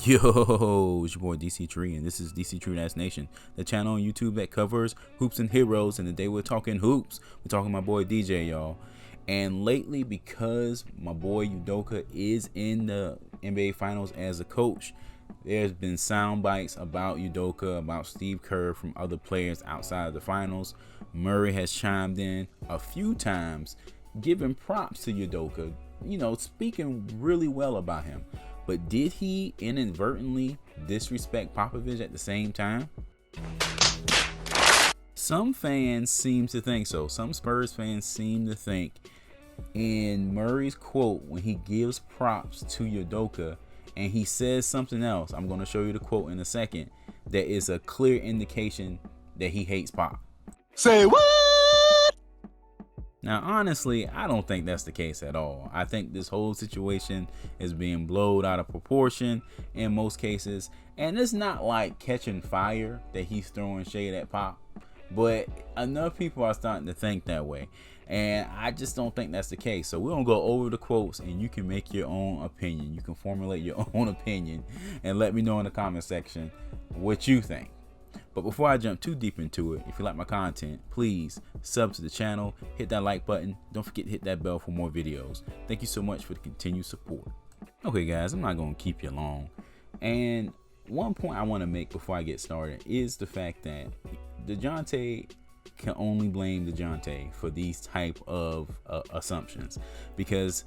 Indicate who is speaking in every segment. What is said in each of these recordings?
Speaker 1: Yo, it's your boy Dctree, and this is Dctree-Nation, the channel on YouTube that covers hoops and heroes. And today we're talking hoops. We're talking my boy DJ, y'all. And lately, because my boy Udoka is in the NBA Finals as a coach, there's been sound bites about Udoka, about Steve Kerr from other players outside of the finals. Murray has chimed in a few times, giving props to Udoka, speaking really well about him. But did he inadvertently disrespect Popovich at the same time? Some fans seem to think so. Some Spurs fans seem to think in Murray's quote, when he gives props to Udoka and he says something else, I'm going to show you the quote in a second, that is a clear indication that he hates Pop.
Speaker 2: Say what?
Speaker 1: Now, honestly, I don't think that's the case at all. I think this whole situation is being blown out of proportion in most cases. And it's not like catching fire that he's throwing shade at Pop. But enough people are starting to think that way. And I just don't think that's the case. So we're going to go over the quotes and you can make your own opinion. You can formulate your own opinion and let me know in the comment section what you think. But before I jump too deep into it, if you like my content, please sub to the channel, hit that like button. Don't forget to hit that bell for more videos. Thank you so much for the continued support. Okay, guys, I'm not going to keep you long. And one point I want to make before I get started is the fact that DeJounte can only blame DeJounte for these type of assumptions, because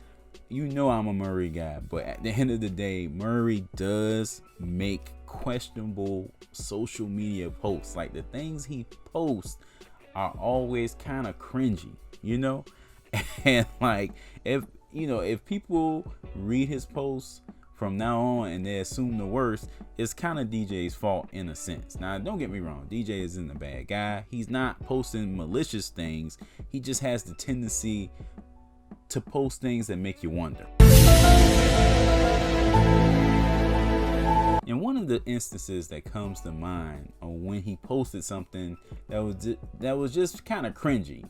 Speaker 1: I'm a Murray guy, but at the end of the day, Murray does make questionable social media posts. Like, the things he posts are always kind of cringy, and like, if people read his posts from now on and they assume the worst, it's kind of DJ's fault in a sense. Now, don't get me wrong, DJ isn't a bad guy. He's not posting malicious things. He just has the tendency to post things that make you wonder. And one of the instances that comes to mind of when he posted something that was just kind of cringy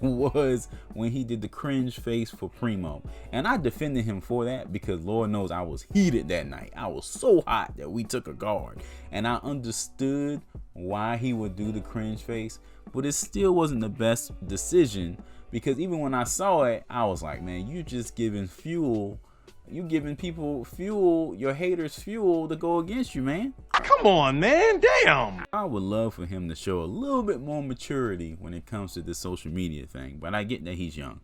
Speaker 1: was when he did the cringe face for Primo. And I defended him for that because Lord knows I was heated that night. I was so hot that we took a guard. And I understood why he would do the cringe face, but it still wasn't the best decision, because even when I saw it, I was like, man, you just giving fuel. You giving people fuel, your haters fuel to go against you, man.
Speaker 2: Come on, man. Damn.
Speaker 1: I would love for him to show a little bit more maturity when it comes to this social media thing, but I get that he's young.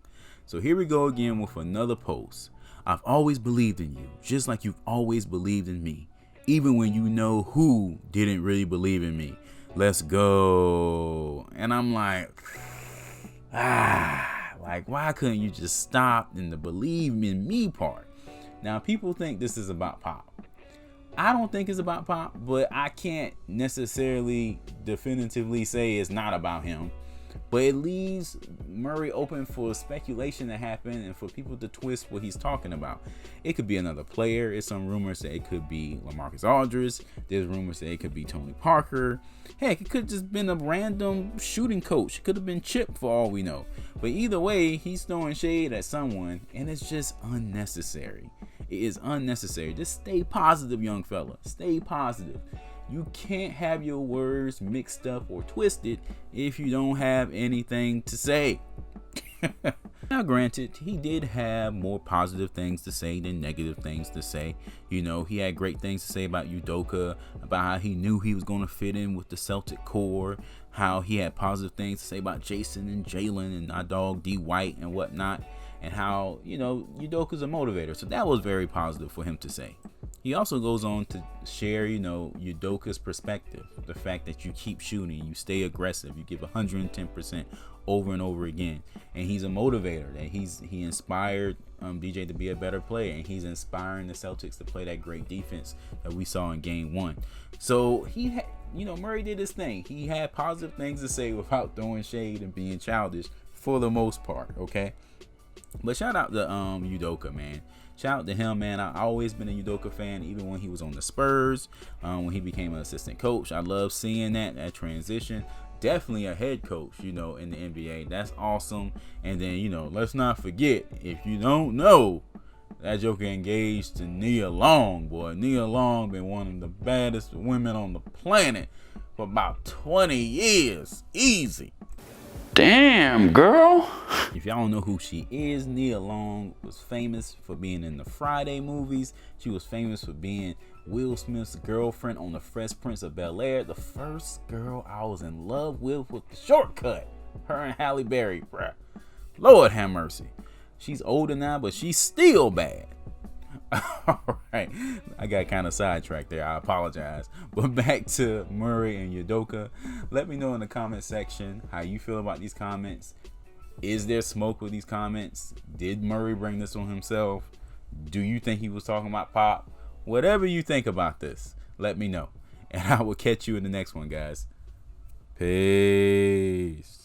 Speaker 1: So here we go again with another post. I've always believed in you, just like you've always believed in me, even when you know who didn't really believe in me. Let's go. And I'm like, like, why couldn't you just stop in the believe in me part? Now, people think this is about Pop. I don't think it's about Pop, but I can't necessarily definitively say it's not about him. But it leaves Murray open for speculation to happen and for people to twist what he's talking about. It could be another player. It's some rumors that it could be LaMarcus Aldridge. There's rumors that it could be Tony Parker. Heck, it could have just been a random shooting coach. It could have been Chip for all we know. But either way, he's throwing shade at someone, and it's just unnecessary. It is unnecessary. Just stay positive, young fella. Stay positive. You can't have your words mixed up or twisted if you don't have anything to say. Now, granted, he did have more positive things to say than negative things to say. He had great things to say about Udoka, about how he knew he was going to fit in with the Celtic core, how he had positive things to say about Jason and Jalen and our dog D White and whatnot, and how, Udoka's a motivator. So that was very positive for him to say. He also goes on to share, Udoka's perspective, the fact that you keep shooting, you stay aggressive, you give 110% over and over again, and he's a motivator. That he inspired DJ to be a better player, and he's inspiring the Celtics to play that great defense that we saw in Game 1. So he had, Murray did his thing. He had positive things to say without throwing shade and being childish for the most part. Okay, but shout out to Udoka, man. Shout out to him, man. I've always been a Udoka fan, even when he was on the Spurs, when he became an assistant coach. I love seeing that transition. Definitely a head coach, in the NBA. That's awesome. And then, let's not forget, if you don't know, That Joker engaged to Nia Long, boy. Nia Long been one of the baddest women on the planet for about 20 years. Easy.
Speaker 3: Damn, girl.
Speaker 1: If y'all don't know who she is, Nia Long was famous for being in the Friday movies. She was famous for being Will Smith's girlfriend on The Fresh Prince of Bel-Air. The first girl I was in love with the shortcut. Her and Halle Berry, bruh. Lord have mercy. She's older now, but she's still bad. All right, I got kind of sidetracked there. I apologize. But back to Murray and Udoka. Let me know in the comment section how you feel about these comments. Is there smoke with these comments? Did Murray bring this on himself? Do you think he was talking about Pop? Whatever you think about this, let me know. And I will catch you in the next one, guys. Peace.